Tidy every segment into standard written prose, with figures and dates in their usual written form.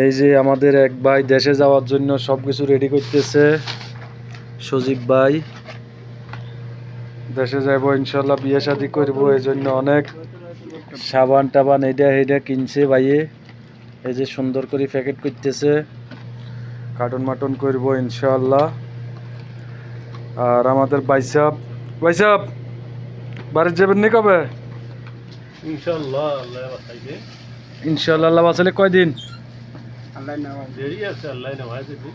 এই যে আমাদের এক ভাই দেশে যাওয়ার জন্য সবকিছু রেডি করতেছে। সজীব ভাই দেশে যাইব ইনশাল্লাহ, বিয়ে শাদি করবো, এই জন্য অনেক সাবান টাবান এইটা কিনছে ভাইয়ে। এই যে সুন্দর করে প্যাকেট করতেছে, কার্টন মাটন করবো ইনশাল্লাহ। আর আমাদের ভাইসাব বাড়ির যাবেন নি কবে? ইনশাআল্লাহ আল্লাহ বাঁচালে কয়দিন? দেরি আছে, আল্লাহ নেওয়া দেবে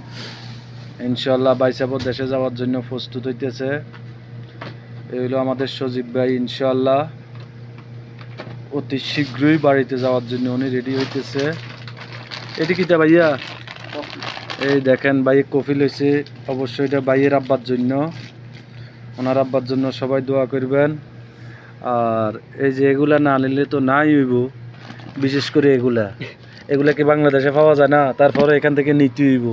ইনশাল্লাহ বাইসাবও দেশে যাওয়ার জন্য প্রস্তুত হইতেছে। এই হলো আমাদের সজীব ভাই, ইনশাল্লাহ অতি শীঘ্রই বাড়িতে যাওয়ার জন্য উনি রেডি হইতেছে। এটি কিটা ভাইয়া? এই দেখেন ভাই কফি লইছে, অবশ্যই এটা ভাইয়ের আব্বার জন্য, ওনার আব্বার জন্য সবাই দোয়া করবেন। আর এই যে এগুলা না নিলে তো নাই হইব, বিশেষ করে এগুলা কি বাংলাদেশে পাওয়া যায় না, তারপরে এখান থেকে নিতে হইব,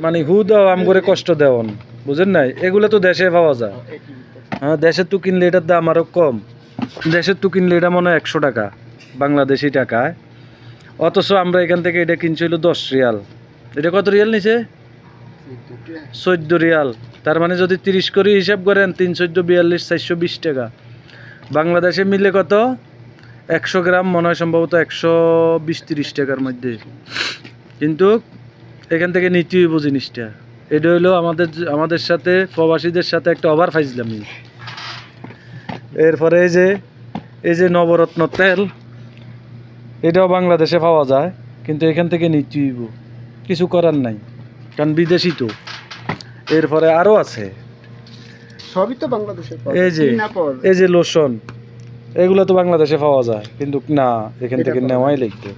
মানে দাও আম করে কষ্ট দেওয়ান, বুঝেন নাই? এগুলা তো দেশে পাওয়া যায়। হ্যাঁ, দেশের তো কিনলে এটার দাম আরও কম। দেশের তো কিনলে এটা মনে হয় 100 টাকা বাংলাদেশি টাকায়, অথচ আমরা এখান থেকে এটা কিনছি হলো 10 রিয়াল। এটা কত রিয়াল নিছে? 14 রিয়াল। তার মানে যদি 30 করে হিসাব করেন, 3 14 42 420 টাকা। বাংলাদেশে মিলে কত? 100 গ্রাম মনে হয় সম্ভবত 120-30 টাকার মধ্যে। কিন্তু এখান থেকে নিতে হইব জিনিসটা। এটা হইলো আমাদের সাথে প্রবাসীদের সাথে একটা ওভার ফাইজলামি। এরপরে এই যে নবরত্ন তেল, এটাও বাংলাদেশে পাওয়া যায়, কিন্তু এখান থেকে নিতে হইব, কিছু করার নাই, কারণ বিদেশি তো। এরপরে আরও আছে, সবই তো বাংলাদেশে। এই যে লোশন, এগুলো তো বাংলাদেশে পাওয়া যায়, কিন্তু না, এখান থেকে নেওয়াই লাগবে।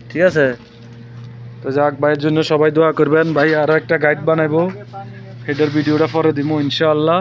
ঠিক আছে, তো যাক, ভাইয়ের জন্য সবাই দোয়া করবেন। ভাই আরও একটা গাইড বানাইবো, এটার ভিডিওটা পরে দিব ইনশাআল্লাহ।